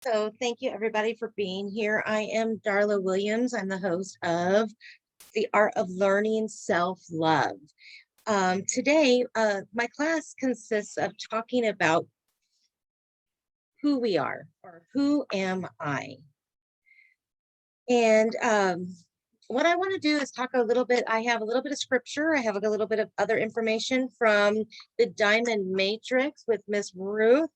So thank you everybody for being here. I am Darla Williams. I'm the host of The Art of Learning Self-Love. Today, my class consists of talking about who we are or who am I. And what I want to do is talk a little bit. I have a little bit of scripture. I have a little bit of other information from the Diamond Matrix with Miss Ruth.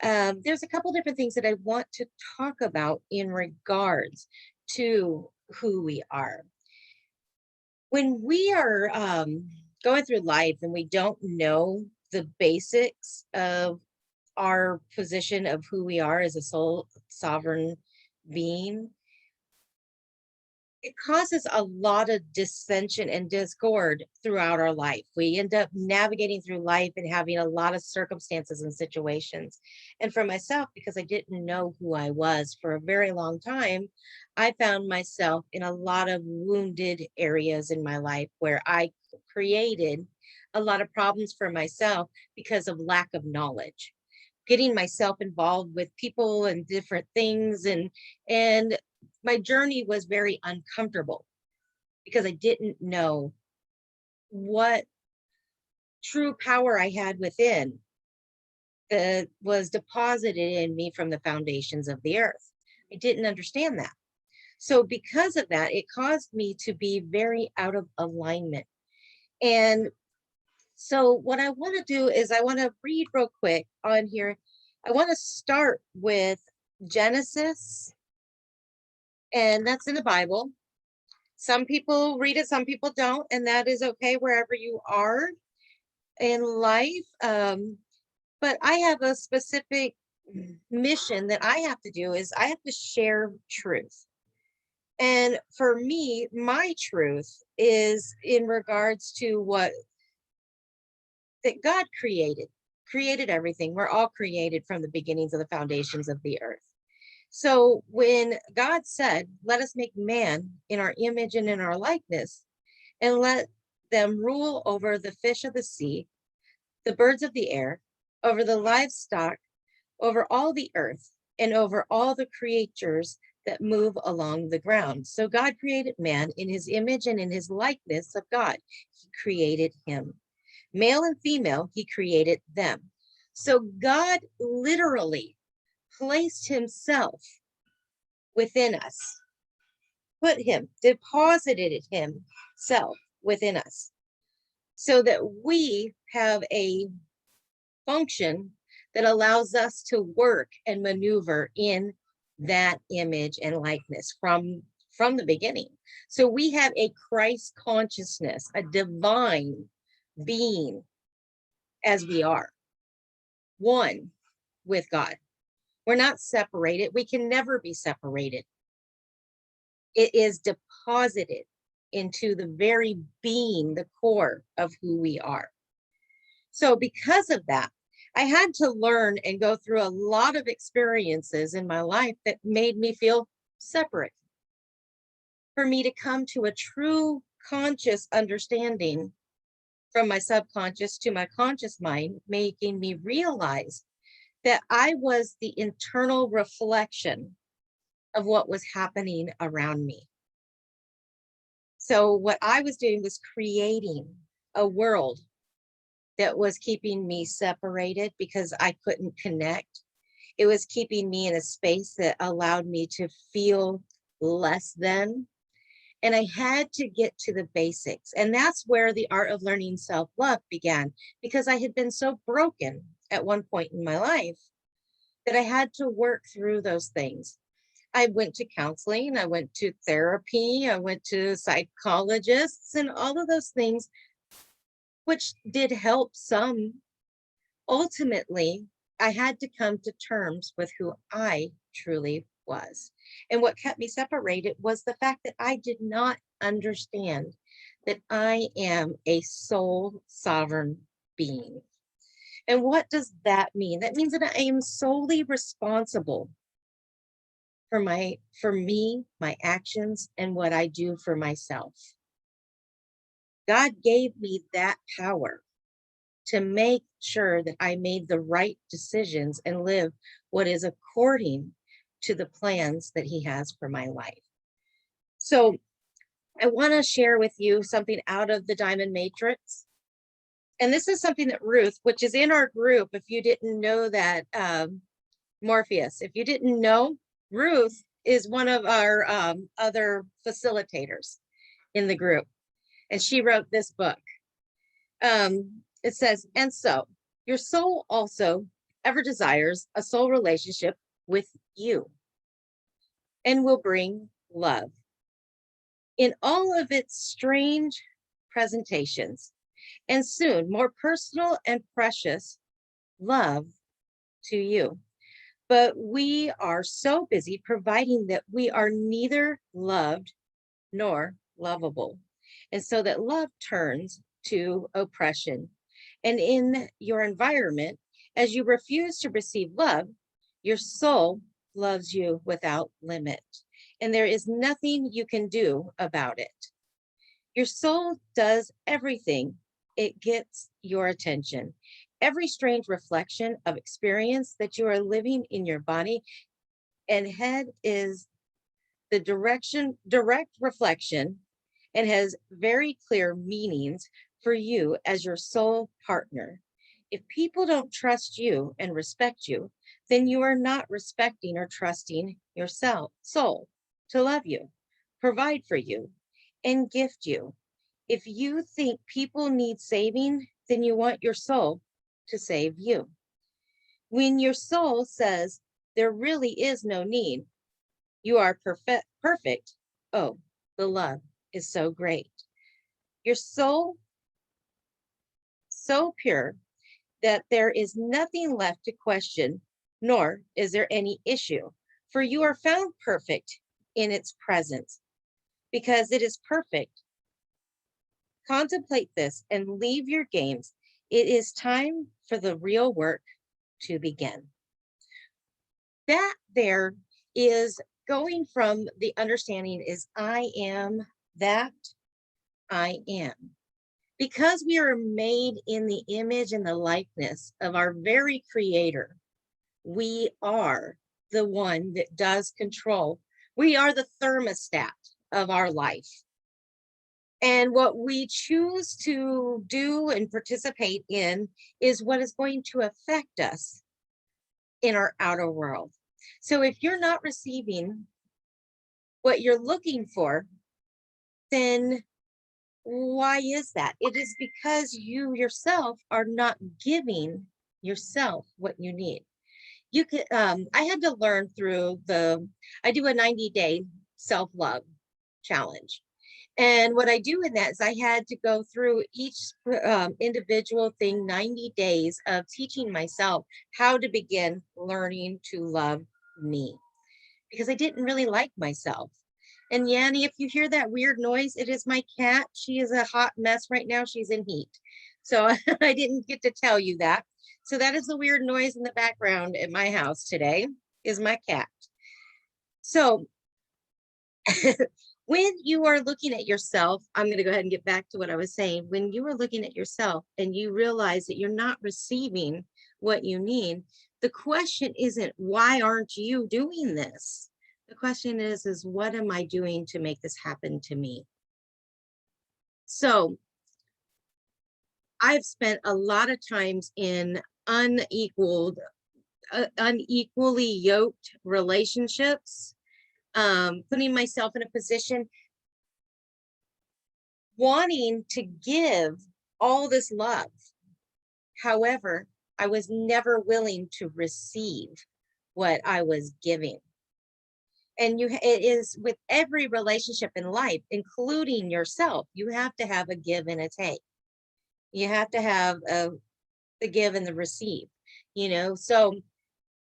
There's a couple different things that I want to talk about in regards to who we are. When we are going through life and we don't know the basics of our position of who we are as a soul sovereign being, it causes a lot of dissension and discord throughout our life. We end up navigating through life and having a lot of circumstances and situations. And for myself, because I didn't know who I was for a very long time, I found myself in a lot of wounded areas in my life where I created a lot of problems for myself because of lack of knowledge. Getting myself involved with people and different things and my journey was very uncomfortable because I didn't know what true power I had within that was deposited in me from the foundations of the earth. I didn't understand that. So, because of that, it caused me to be very out of alignment. And so, what I want to do is, I want to read real quick on here. I want to start with Genesis, and that's in the Bible. Some people read it, some people don't, and that is okay wherever you are in life. But I have a specific mission that I have to do is I have to share truth. And for me, my truth is in regards to what that God created everything. We're all created from the beginnings of the foundations of the earth. So when God said, let us make man in our image and in our likeness, and let them rule over the fish of the sea, the birds of the air, over the livestock, over all the earth, and over all the creatures that move along the ground. So God created man in his image and in his likeness of God. He created him. Male and female, he created them. So God literally placed himself within us, deposited himself within us so that we have a function that allows us to work and maneuver in that image and likeness from the beginning. So we have a Christ consciousness, a divine being as we are one with God. We're not separated. We can never be separated. It is deposited into the very being, the core of who we are. So, because of that, I had to learn and go through a lot of experiences in my life that made me feel separate. For me to come to a true conscious understanding from my subconscious to my conscious mind, making me realize that I was the internal reflection of what was happening around me. So, what I was doing was creating a world that was keeping me separated because I couldn't connect. It was keeping me in a space that allowed me to feel less than. And I had to get to the basics. And that's where the art of learning self love began because I had been so broken at one point in my life that I had to work through those things. I went to counseling, I went to therapy, I went to psychologists, and all of those things, which did help some. Ultimately, I had to come to terms with who I truly was. And what kept me separated was the fact that I did not understand that I am a soul sovereign being. And what does that mean? That means that I am solely responsible for me, my actions, and what I do for myself. God gave me that power to make sure that I made the right decisions and live what is according to the plans that he has for my life. So I want to share with you something out of the Diamond Matrix. And this is something that Ruth, which is in our group, if you didn't know that, Morpheus, if you didn't know, Ruth is one of our other facilitators in the group. And she wrote this book. It says, and so your soul also ever desires a soul relationship with you and will bring love in all of its strange presentations, and soon more personal and precious love to you. But we are so busy providing that we are neither loved nor lovable. And so that love turns to oppression. And in your environment, as you refuse to receive love, your soul loves you without limit. And there is nothing you can do about it. Your soul does everything. It gets your attention. Every strange reflection of experience that you are living in your body and head is the direct reflection, and has very clear meanings for you as your soul partner. If people don't trust you and respect you, then you are not respecting or trusting yourself, soul, to love you, provide for you, and gift you. If you think people need saving, then you want your soul to save you. When your soul says there really is no need, you are perfect. Oh, the love is so great. Your soul so pure that there is nothing left to question, nor is there any issue, for you are found perfect in its presence. Because it is perfect, contemplate this and leave your games. It is time for the real work to begin. That there is going from the understanding is I am that I am. Because we are made in the image and the likeness of our very creator, we are the one that does control. We are the thermostat of our life. And what we choose to do and participate in is what is going to affect us in our outer world. So if you're not receiving what you're looking for, then why is that? It is because you yourself are not giving yourself what you need. You can, I had to learn through I do a 90-day self-love challenge. And what I do in that is I had to go through each individual thing, 90 days of teaching myself how to begin learning to love me, because I didn't really like myself. And Yanni, if you hear that weird noise, it is my cat. She is a hot mess right now. She's in heat. So I didn't get to tell you that. So that is the weird noise in the background at my house today, is my cat. So when you are looking at yourself, I'm going to go ahead and get back to what I was saying. When you are looking at yourself and you realize that you're not receiving what you need, the question isn't, why aren't you doing this? The question is what am I doing to make this happen to me? So I've spent a lot of times in unequally yoked relationships, putting myself in a position, wanting to give all this love. However, I was never willing to receive what I was giving. And it is with every relationship in life, including yourself, you have to have a give and a take. You have to have the give and the receive, So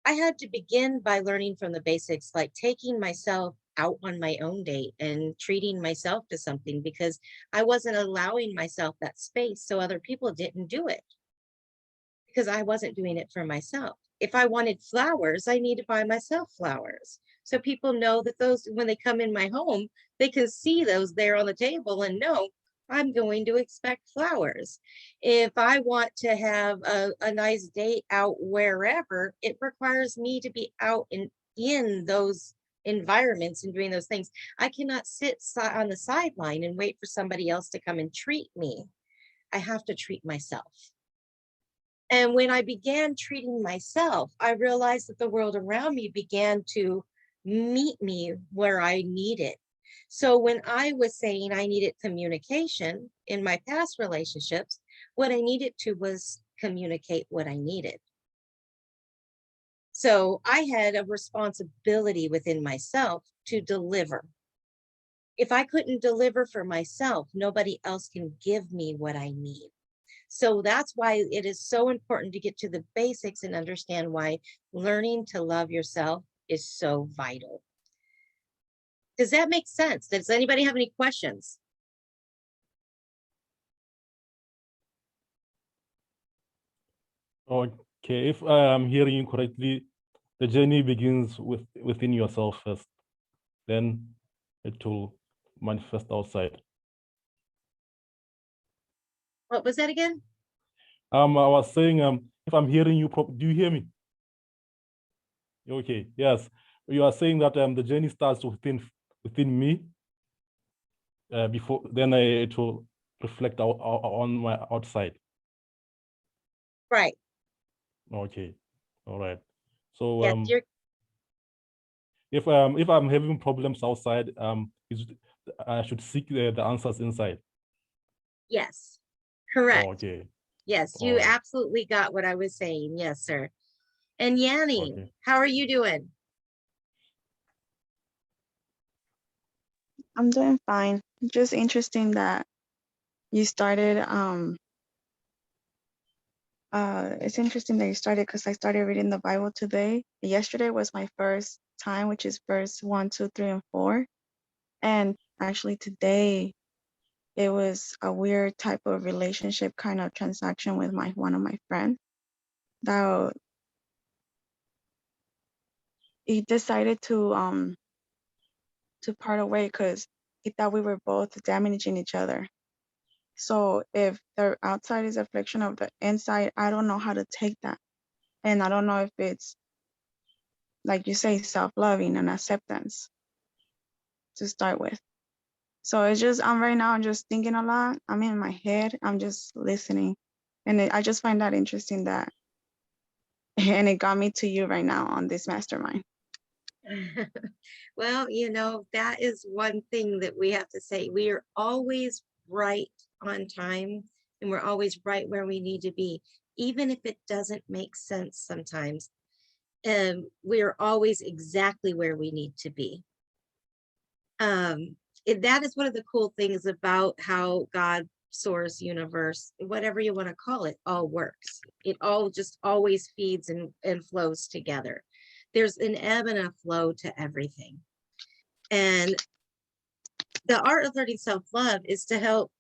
I had to begin by learning from the basics, like taking myself out on my own date and treating myself to something, because I wasn't allowing myself that space so other people didn't do it, because I wasn't doing it for myself. If I wanted flowers, I need to buy myself flowers. So people know that those, when they come in my home, they can see those there on the table and know I'm going to expect flowers. If I want to have a nice date out wherever, it requires me to be out in those environments and doing those things. I cannot sit on the sideline and wait for somebody else to come and treat me. I have to treat myself. And when I began treating myself, I realized that the world around me began to meet me where I needed. So when I was saying I needed communication in my past relationships, what I needed to was communicate what I needed. So I had a responsibility within myself to deliver. If I couldn't deliver for myself, nobody else can give me what I need. So that's why it is so important to get to the basics and understand why learning to love yourself is so vital. Does that make sense? Does anybody have any questions? Okay, if I'm hearing you correctly, the journey begins within yourself first, then it will manifest outside. What was that again? I was saying, if I'm hearing you, do you hear me? Okay, yes. You are saying that the journey starts within me. Before then, it will reflect on my outside. Right. Okay, all right. So Yes, if I'm having problems outside, I should seek the answers inside. yes, correct. Okay. Yes, All you right. absolutely got what I was saying. Yes, sir. And Yanni, Okay. how are you doing? I'm doing fine. Just interesting that you started. It's interesting that you started because I started reading the Bible today. Yesterday was my first time, which is verse 1, 2, 3, and 4. And actually today it was a weird type of relationship kind of transaction with one of my friends that he decided to part away because he thought we were both damaging each other. So if the outside is a reflection of the inside, I don't know how to take that. And I don't know if it's, like you say, self-loving and acceptance to start with. So it's just, right now, I'm just thinking a lot. I'm in my head. I'm just listening. And I just find that interesting that, and it got me to you right now on this mastermind. Well, that is one thing that we have to say. We are always right on time and we're always right where we need to be, even if it doesn't make sense sometimes. We're always exactly where we need to be. That is one of the cool things about how God, source, universe, whatever you want to call it, all works. It all just always feeds and flows together. There's an ebb and a flow to everything. And the art of learning self-love is to help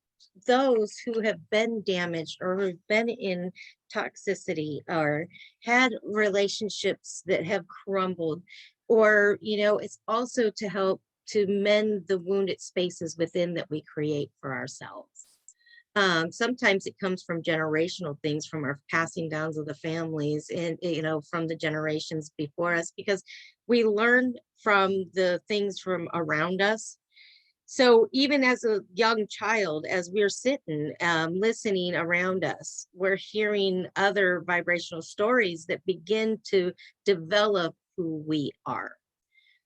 those who have been damaged or who've been in toxicity or had relationships that have crumbled, or it's also to help to mend the wounded spaces within that we create for ourselves. Sometimes it comes from generational things, from our passing downs of the families and from the generations before us, because we learned from the things from around us. So even as a young child, as we're sitting, listening around us, we're hearing other vibrational stories that begin to develop who we are.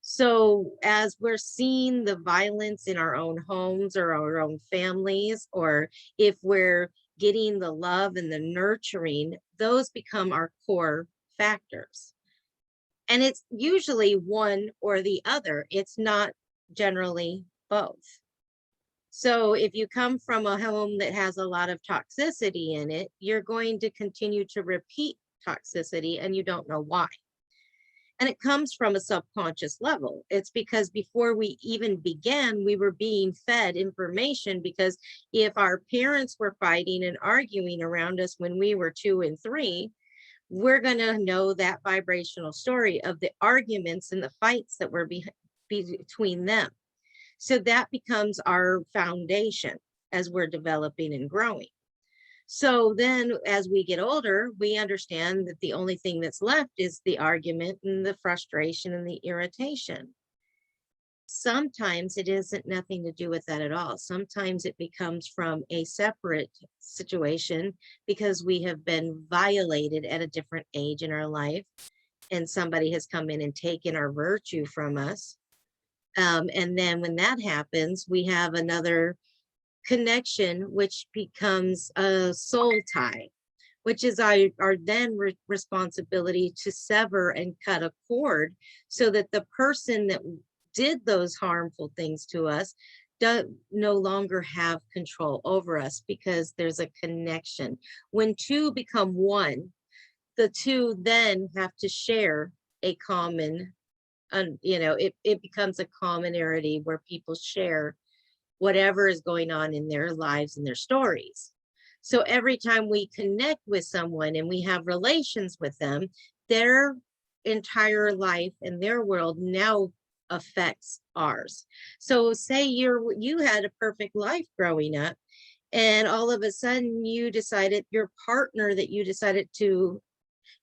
So as we're seeing the violence in our own homes or our own families, or if we're getting the love and the nurturing, those become our core factors. And it's usually one or the other. It's not generally both. So if you come from a home that has a lot of toxicity in it, you're going to continue to repeat toxicity and you don't know why. And it comes from a subconscious level. It's because before we even began, we were being fed information, because if our parents were fighting and arguing around us when we were 2 and 3, we're going to know that vibrational story of the arguments and the fights that were between them. So that becomes our foundation as we're developing and growing. So then as we get older, we understand that the only thing that's left is the argument and the frustration and the irritation. Sometimes it isn't nothing to do with that at all. Sometimes it becomes from a separate situation because we have been violated at a different age in our life, and somebody has come in and taken our virtue from us. And then when that happens, we have another connection, which becomes a soul tie, which is our then responsibility to sever and cut a cord so that the person that did those harmful things to us no longer have control over us, because there's a connection. When two become one, the two then have to share a common, it becomes a commonality where people share whatever is going on in their lives and their stories. So every time we connect with someone and we have relations with them, their entire life and their world now affects ours. So say you had a perfect life growing up, and all of a sudden you decided your partner that you decided to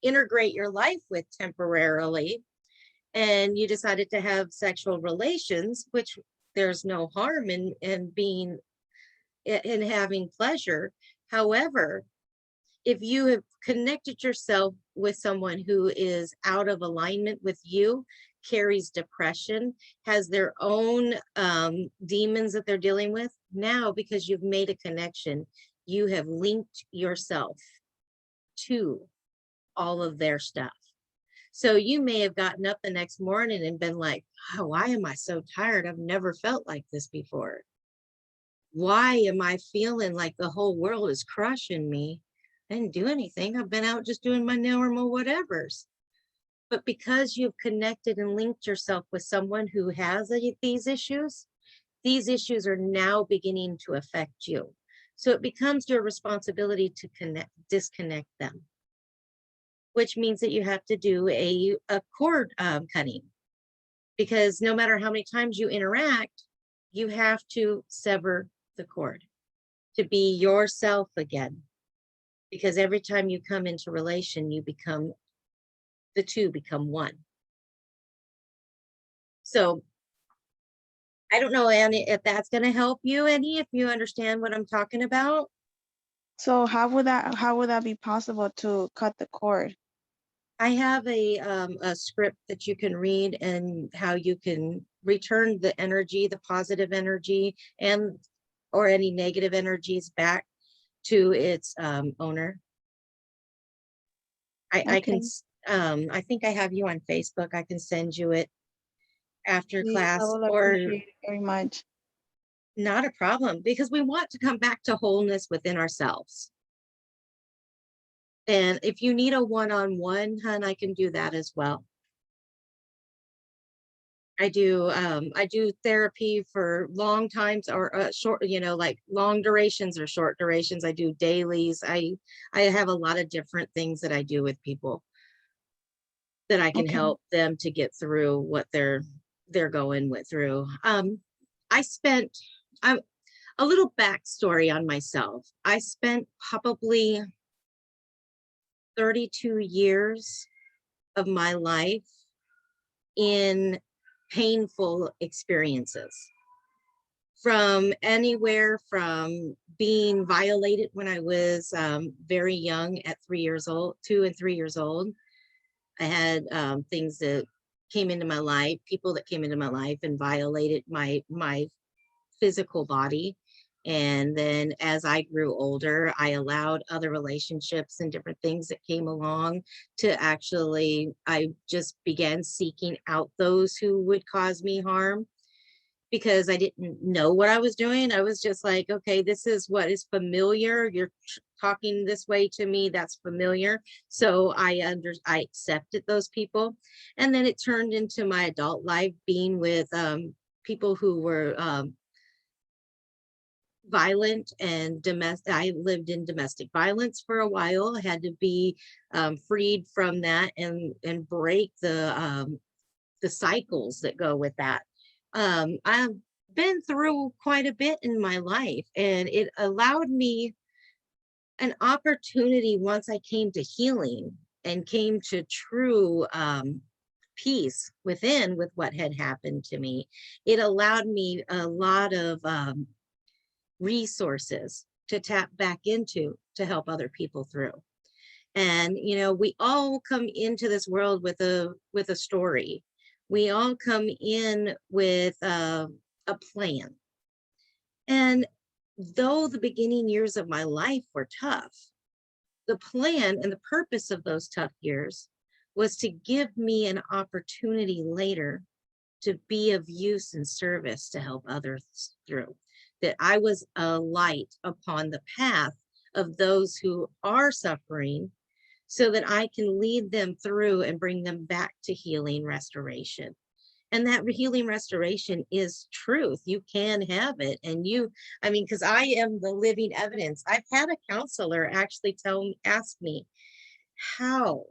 integrate your life with temporarily, and you decided to have sexual relations, which there's no harm in being in having pleasure. However, if you have connected yourself with someone who is out of alignment with you, carries depression, has their own demons that they're dealing with, now because you've made a connection, you have linked yourself to all of their stuff. So you may have gotten up the next morning and been like, oh, why am I so tired? I've never felt like this before. Why am I feeling like the whole world is crushing me? I didn't do anything. I've been out just doing my normal whatevers. But because you've connected and linked yourself with someone who has these issues are now beginning to affect you. So it becomes your responsibility to disconnect them, which means that you have to do a cord cutting, because no matter how many times you interact, you have to sever the cord to be yourself again. Because every time you come into relation, the two become one. So I don't know, Annie, if that's going to help you any, if you understand what I'm talking about. So how would that be possible to cut the cord? I have a script that you can read, and how you can return the energy, the positive energy, or any negative energies back to its owner. I can, I think I have you on Facebook. I can send you it after Please, class, I will or appreciate it very much. not a problem, because we want to come back to wholeness within ourselves. And if you need a one-on-one, hun, I can do that as well. I do therapy for long times, or short, like long durations or short durations. I do dailies. I have a lot of different things that I do with people that I can Okay. help them to get through what they're going through. I'm a little backstory on myself. I spent probably 32 years of my life in painful experiences, from anywhere from being violated when I was very young at 3 years old, 2 and 3 years old. I had things that came into my life, people that came into my life and violated my physical body. And then as I grew older, I allowed other relationships and different things that came along to I just began seeking out those who would cause me harm, because I didn't know what I was doing. I was just like, okay, this is what is familiar. You're talking this way to me, that's familiar. So I accepted those people. And then it turned into my adult life being with people who were violent and domestic. I lived in domestic violence for a while. I had to be freed from that and break the cycles that go with that. I've been through quite a bit in my life, and it allowed me an opportunity once I came to healing and came to true peace within with what had happened to me. It allowed me a lot of resources to tap back into to help other people through. And you know, we all come into this world with a story. We all come in with a plan. And though the beginning years of my life were tough, the plan and the purpose of those tough years was to give me an opportunity later to be of use and service to help others through. That I was a light upon the path of those who are suffering so that I can lead them through and bring them back to healing restoration. And that healing restoration is truth. You can have it. And I mean, because I am the living evidence. I've had a counselor actually ask me, how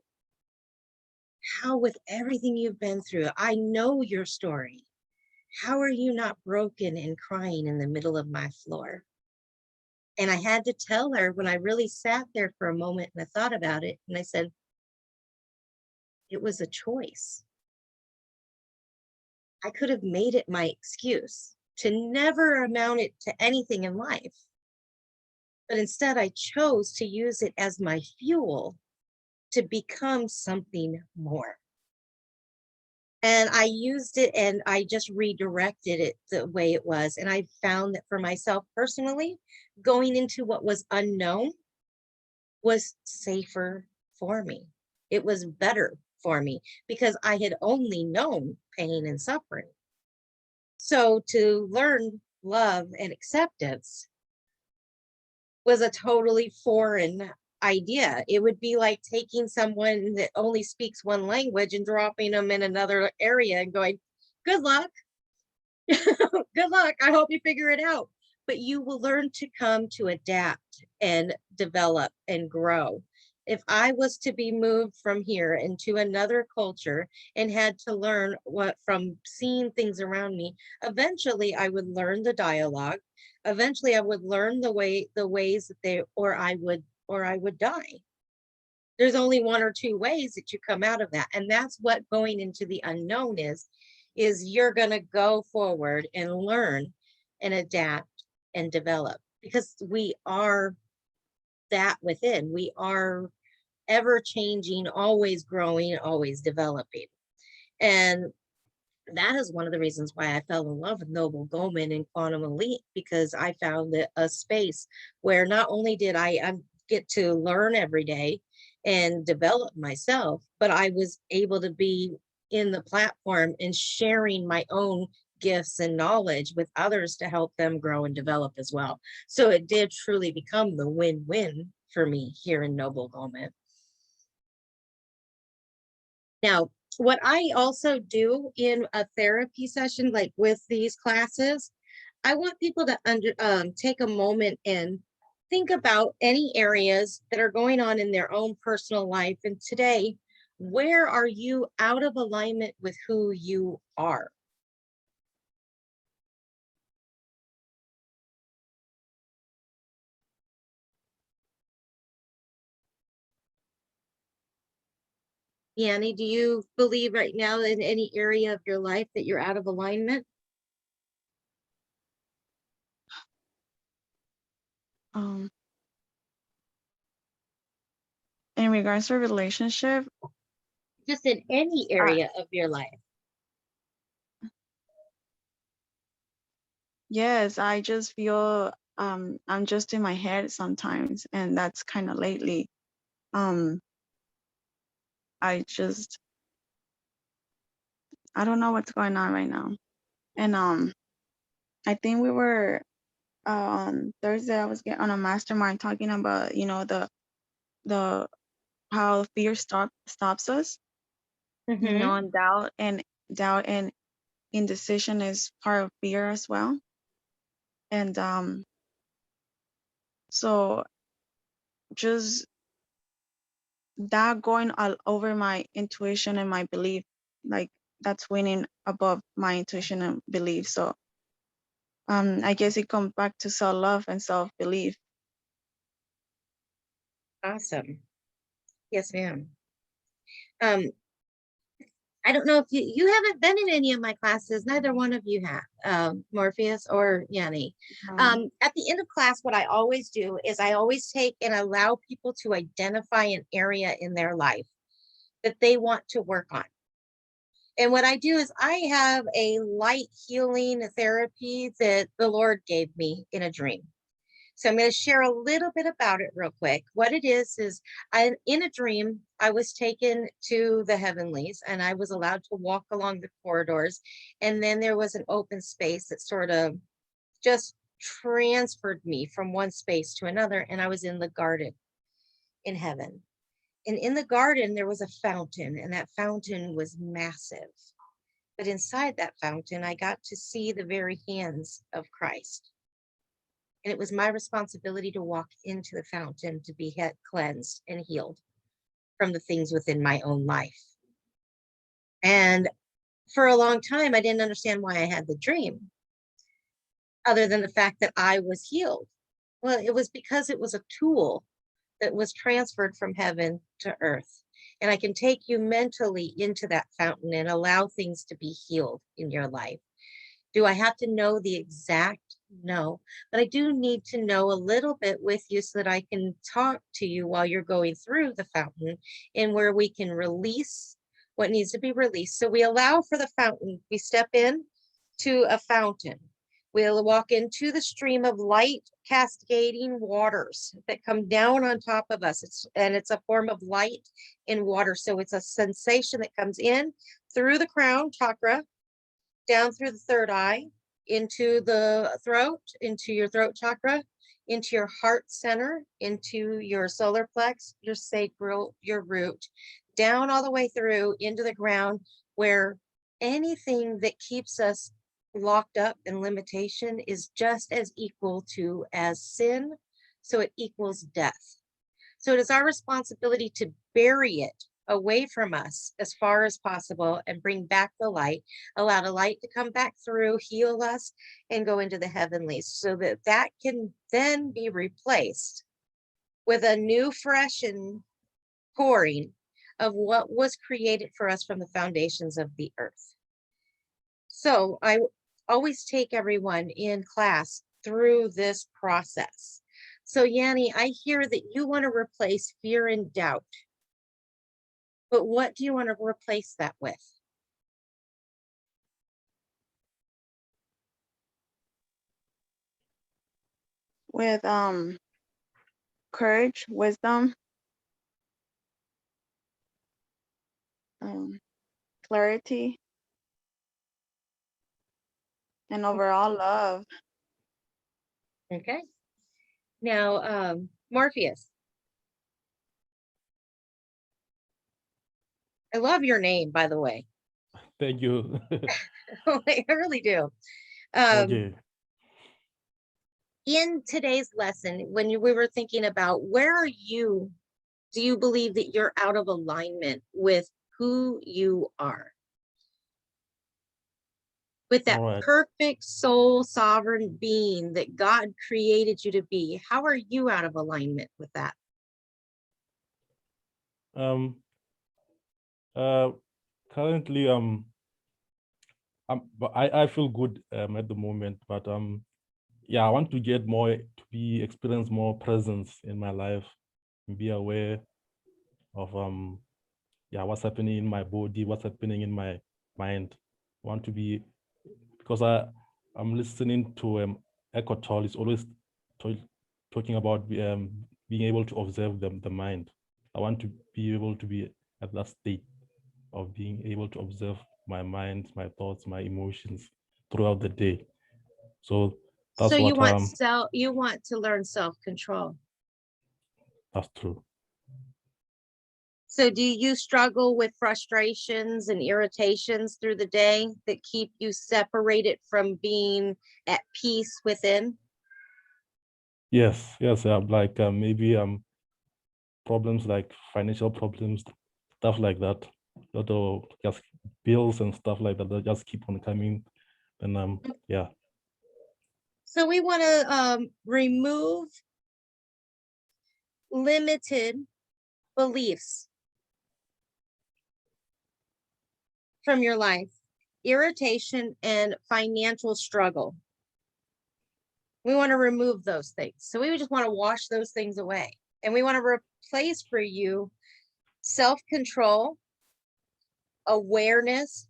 with everything you've been through, I know your story. How are you not broken and crying in the middle of my floor? And I had to tell her when I really sat there for a moment and I thought about it, and I said, it was a choice. I could have made it my excuse to never amount it to anything in life. But instead, I chose to use it as my fuel to become something more. And I used it and I just redirected it the way it was. And I found that for myself personally, going into what was unknown was safer for me. It was better for me because I had only known pain and suffering. So to learn love and acceptance was a totally foreign idea. It would be like taking someone that only speaks one language and dropping them in another area and going, good luck. Good luck. I hope you figure it out. But you will learn to come to adapt and develop and grow. If I was to be moved from here into another culture and had to learn what from seeing things around me, eventually I would learn the dialogue. Eventually I would learn the ways that or I would die. There's only one or two ways that you come out of that. And that's what going into the unknown is you're going to go forward and learn and adapt and develop, because we are that within. We are ever changing, always growing, always developing. And that is one of the reasons why I fell in love with Noble Goldman and Quantum Elite, because I found a space where not only did I get to learn every day and develop myself, but I was able to be in the platform and sharing my own gifts and knowledge with others to help them grow and develop as well. So it did truly become the win-win for me here in Noble Goldman. Now, what I also do in a therapy session, like with these classes, I want people to take a moment and think about any areas that are going on in their own personal life. And today, where are you out of alignment with who you are? Yanni, do you believe right now in any area of your life that you're out of alignment? In regards to a relationship, Just in any area of your life. yes, I just feel I'm just in my head sometimes, and that's kind of lately. I don't know what's going on right now. And I think we were Thursday I was getting on a mastermind talking about, you know, the how fear stops us, you know, and doubt and indecision is part of fear as well. And so just that going all over my intuition and my belief, like that's winning above my intuition and belief. So I guess it comes back to self-love and self-belief. Awesome. Yes, ma'am. I don't know if you haven't been in any of my classes, neither one of you have, Morpheus or Yanni. At the end of class, what I always do is I always take and allow people to identify an area in their life that they want to work on. And what I do is I have a light healing therapy that the Lord gave me in a dream. So I'm going to share a little bit about it real quick. What it is in a dream, I was taken to the heavenlies and I was allowed to walk along the corridors. And then there was an open space that sort of just transferred me from one space to another. And I was in the garden in heaven. And in the garden, there was a fountain, and that fountain was massive. But inside that fountain, I got to see the very hands of Christ. And it was my responsibility to walk into the fountain to be cleansed and healed from the things within my own life. And for a long time, I didn't understand why I had the dream, other than the fact that I was healed. Well, it was because it was a tool that was transferred from heaven to earth. And I can take you mentally into that fountain and allow things to be healed in your life. Do I have to know the exact? No, but I do need to know a little bit with you so that I can talk to you while you're going through the fountain and where we can release what needs to be released. So we allow for the fountain. We step in to a fountain. We'll walk into the stream of light cascading waters that come down on top of us. It's a form of light in water. So it's a sensation that comes in through the crown chakra, down through the third eye, into the throat, into your throat chakra, into your heart center, into your solar plex, your sacral, your root, down all the way through into the ground, where anything that keeps us locked up in limitation is just as equal to as sin. So it equals death. So it is our responsibility to bury it away from us as far as possible and bring back the light, allow the light to come back through, heal us, and go into the heavenlies so that that can then be replaced with a new, fresh and pouring of what was created for us from the foundations of the earth. So I always take everyone in class through this process. So Yanni, I hear that you want to replace fear and doubt. But what do you want to replace that with? With courage, wisdom, clarity, and overall love. Okay. Now, Morpheus. I love your name, by the way. Thank you. I really do. Okay. In today's lesson, when we were thinking about where are you, do you believe that you're out of alignment with who you are? With that All right. perfect soul sovereign being that God created you to be, how are you out of alignment with that? Currently, I feel good at the moment, but yeah, I want to get more, to experience more presence in my life, and be aware of yeah, what's happening in my body, what's happening in my mind. I want to be, because I'm listening to Eckhart Tolle. Is always talking about being able to observe the mind. I want to be able to be at that state of being able to observe my mind, my thoughts, my emotions throughout the day. So that's so what you want to learn self-control. that's true. So do you struggle with frustrations and irritations through the day that keep you separated from being at peace within? Yes, like maybe problems like financial problems, stuff like that. Or just bills and stuff like that just keep on coming. And yeah. So we want to remove limited beliefs from your life, irritation and financial struggle. We want to remove those things. So we just want to wash those things away. And we want to replace for you self-control, awareness,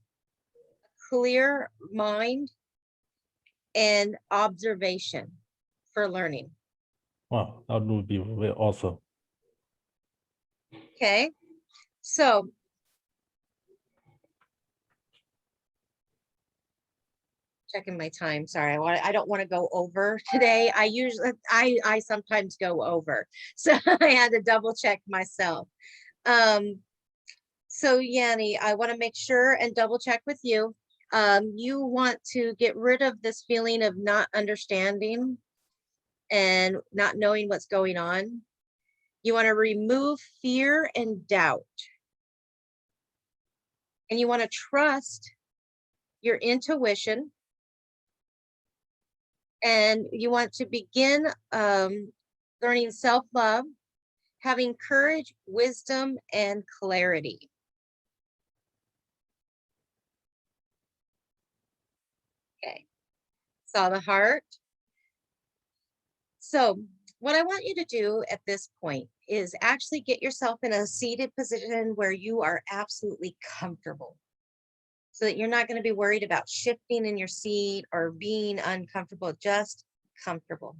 clear mind, and observation for learning. Wow, that would be very awesome. Okay, so checking my time. Sorry, I don't want to go over today. I sometimes go over, so I had to double check myself. So Yanni, I want to make sure and double check with you. You want to get rid of this feeling of not understanding and not knowing what's going on. You want to remove fear and doubt. And you want to trust your intuition. And you want to begin learning self-love, having courage, wisdom, and clarity. Okay, saw the heart. So what I want you to do at this point is actually get yourself in a seated position where you are absolutely comfortable, so that you're not going to be worried about shifting in your seat or being uncomfortable, just comfortable.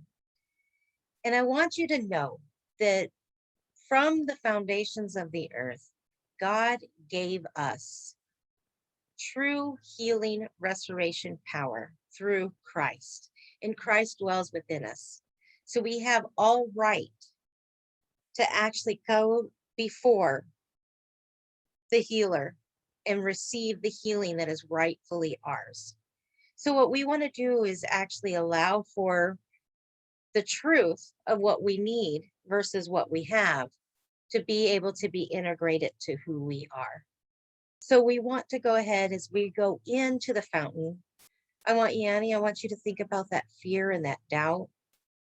And I want you to know that from the foundations of the earth, God gave us true healing, restoration power through Christ, and Christ dwells within us. So we have all right to actually go before the healer and receive the healing that is rightfully ours. So what we want to do is actually allow for the truth of what we need versus what we have to be able to be integrated to who we are. So we want to go ahead as we go into the fountain. I want Yanni, I want you to think about that fear and that doubt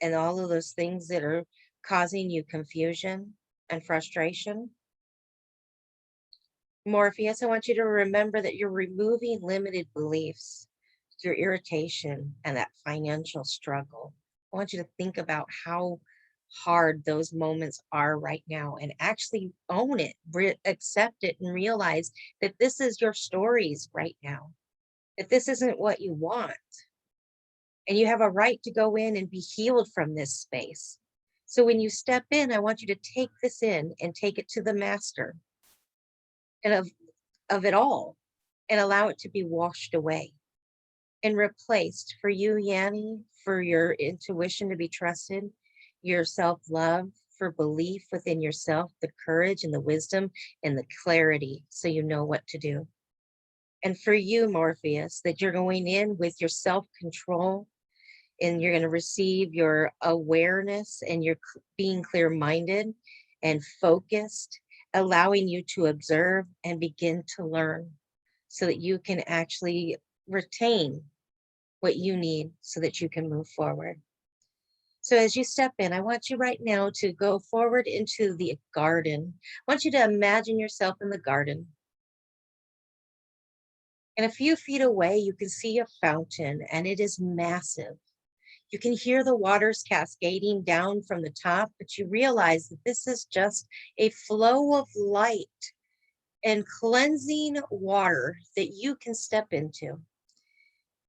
and all of those things that are causing you confusion and frustration. Morpheus, I want you to remember that you're removing limited beliefs, your irritation, and that financial struggle. I want you to think about how hard those moments are right now and actually own it, accept it, and realize that this is your stories right now, that this isn't what you want. And you have a right to go in and be healed from this space. So when you step in, I want you to take this in and take it to the master and of it all, and allow it to be washed away and replaced for you, Yanni, for your intuition to be trusted, your self-love, for belief within yourself, the courage and the wisdom and the clarity so you know what to do. And for you, Morpheus, that you're going in with your self-control, and you're going to receive your awareness, and you're being clear-minded and focused, allowing you to observe and begin to learn so that you can actually retain what you need so that you can move forward. So as you step in, I want you right now to go forward into the garden. I want you to imagine yourself in the garden. And a few feet away, you can see a fountain, and it is massive. You can hear the waters cascading down from the top, but you realize that this is just a flow of light and cleansing water that you can step into.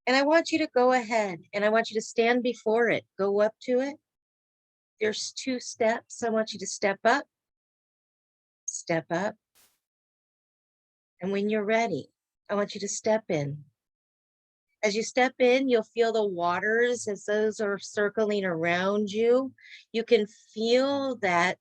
And I want you to go ahead and I want you to stand before it, go up to it. There's 2 steps. I want you to step up. And when you're ready, I want you to step in. As you step in, you'll feel the waters as those are circling around you. You can feel that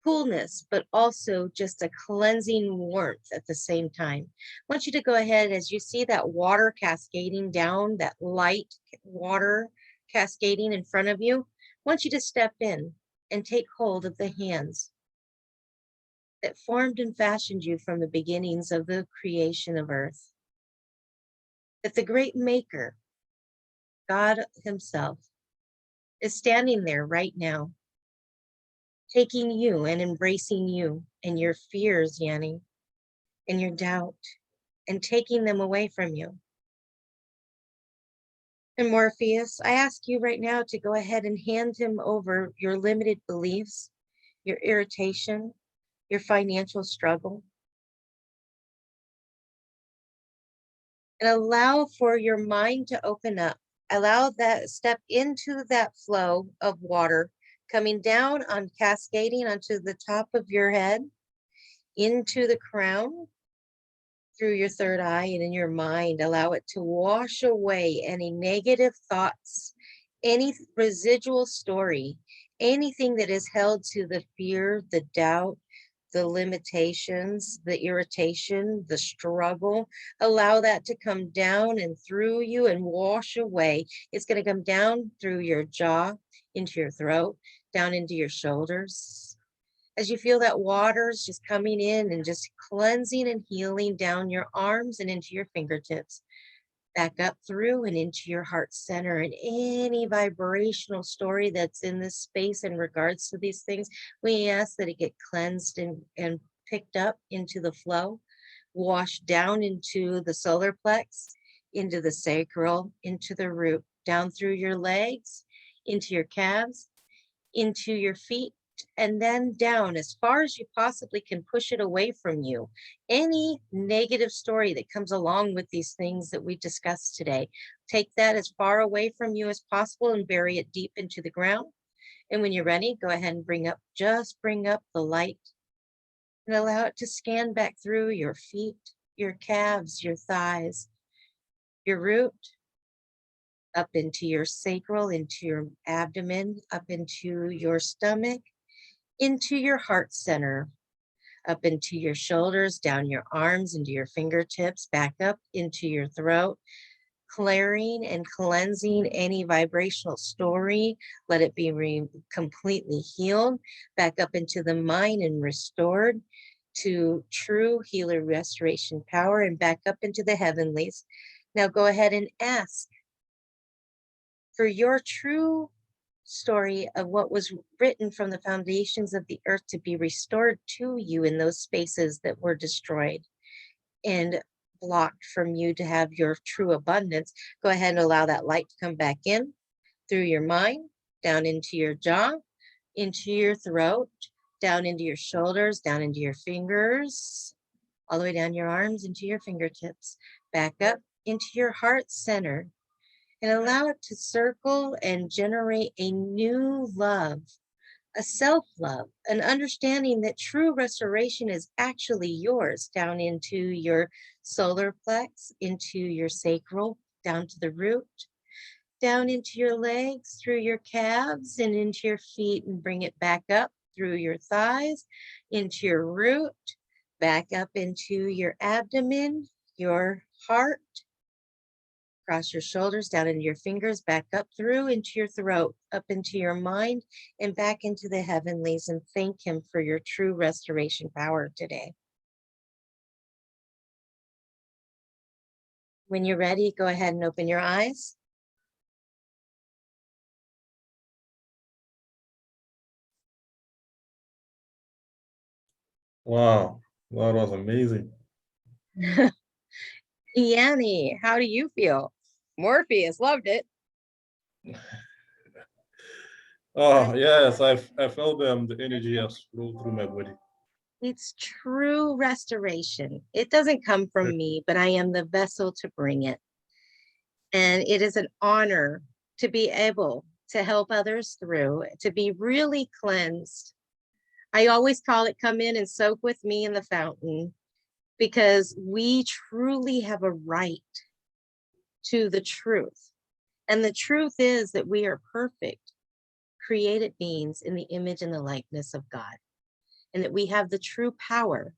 coolness, but also just a cleansing warmth at the same time. I want you to go ahead as you see that water cascading down, that light water cascading in front of you. I want you to step in and take hold of the hands that formed and fashioned you from the beginnings of the creation of earth. That the great maker, God himself, is standing there right now, taking you and embracing you and your fears, Yanni, and your doubt, and taking them away from you. And Morpheus, I ask you right now to go ahead and hand him over your limited beliefs, your irritation, your financial struggle, and allow for your mind to open up. Allow that, step into that flow of water coming down on cascading onto the top of your head, into the crown, through your third eye and in your mind. Allow it to wash away any negative thoughts, any residual story, anything that is held to the fear, the doubt, the limitations, the irritation, the struggle. Allow that to come down and through you and wash away. It's going to come down through your jaw, into your throat, down into your shoulders. As you feel that water's just coming in and just cleansing and healing down your arms and into your fingertips, back up through and into your heart center, and any vibrational story that's in this space in regards to these things, we ask that it get cleansed and picked up into the flow, washed down into the solar plex, into the sacral, into the root, down through your legs, into your calves, into your feet, and then down as far as you possibly can. Push it away from you. Any negative story that comes along with these things that we discussed today, take that as far away from you as possible and bury it deep into the ground. And when you're ready, go ahead and bring up the light and allow it to scan back through your feet, your calves, your thighs, your root, up into your sacral, into your abdomen, up into your stomach, into your heart center, up into your shoulders, down your arms, into your fingertips, back up into your throat, clearing and cleansing any vibrational story. Let it be completely healed, back up into the mind and restored to true healer restoration power, and back up into the heavenlies. Now go ahead and ask for your true story of what was written from the foundations of the earth to be restored to you in those spaces that were destroyed and blocked from you to have your true abundance. Go ahead and allow that light to come back in through your mind, down into your jaw, into your throat, down into your shoulders, down into your fingers, all the way down your arms, into your fingertips, back up into your heart center, and allow it to circle and generate a new love, a self-love, an understanding that true restoration is actually yours, down into your solar plex, into your sacral, down to the root, down into your legs, through your calves, and into your feet, and bring it back up through your thighs, into your root, back up into your abdomen, your heart, across your shoulders, down into your fingers, back up through into your throat, up into your mind, and back into the heavenlies, and thank him for your true restoration power today. When you're ready, go ahead and open your eyes. Wow, that was amazing. Yanni, how do you feel? Morpheus loved it. Oh yes, I felt the energy has flowed through my body. It's true restoration. It doesn't come from me, but I am the vessel to bring it. And it is an honor to be able to help others through, to be really cleansed. I always call it come in and soak with me in the fountain, because we truly have a right to the truth. And the truth is that we are perfect, created beings in the image and the likeness of God, and that we have the true power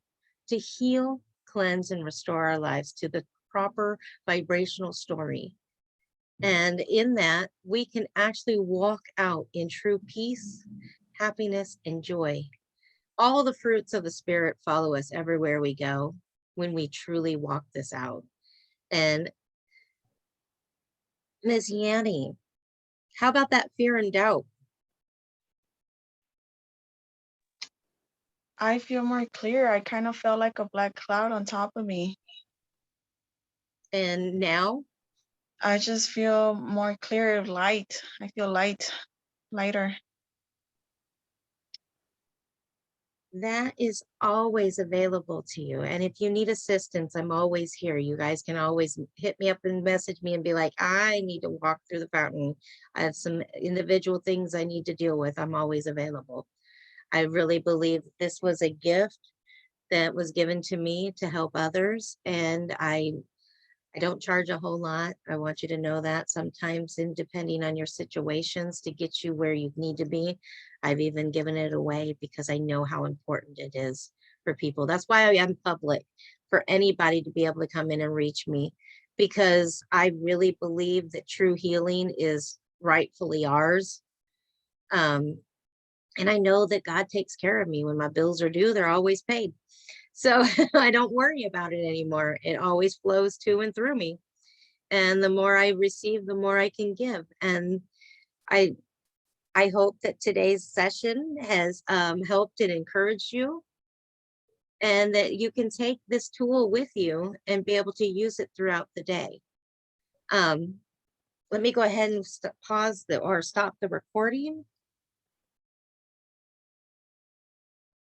to heal, cleanse, and restore our lives to the proper vibrational story. And in that, we can actually walk out in true peace, happiness, and joy. All the fruits of the Spirit follow us everywhere we go when we truly walk this out. And Ms. Yanni, how about that fear and doubt? I feel more clear. I kind of felt like a black cloud on top of me. And now, I just feel more clear, light. I feel lighter. that is always available to you. And if you need assistance, I'm always here. You guys can always hit me up and message me and be like, I need to walk through the fountain. I have some individual things I need to deal with. I'm always available. I really believe this was a gift that was given to me to help others. And I don't charge a whole lot. I want you to know that sometimes, and depending on your situations to get you where you need to be, I've even given it away because I know how important it is for people. That's why I am public, for anybody to be able to come in and reach me, because I really believe that true healing is rightfully ours. Um, and I know that God takes care of me. When my bills are due, they're always paid. So I don't worry about it anymore. It always flows to and through me. And the more I receive, the more I can give. And I I hope that today's session has helped and encouraged you, and that you can take this tool with you and be able to use it throughout the day. Let me go ahead and pause or stop the recording.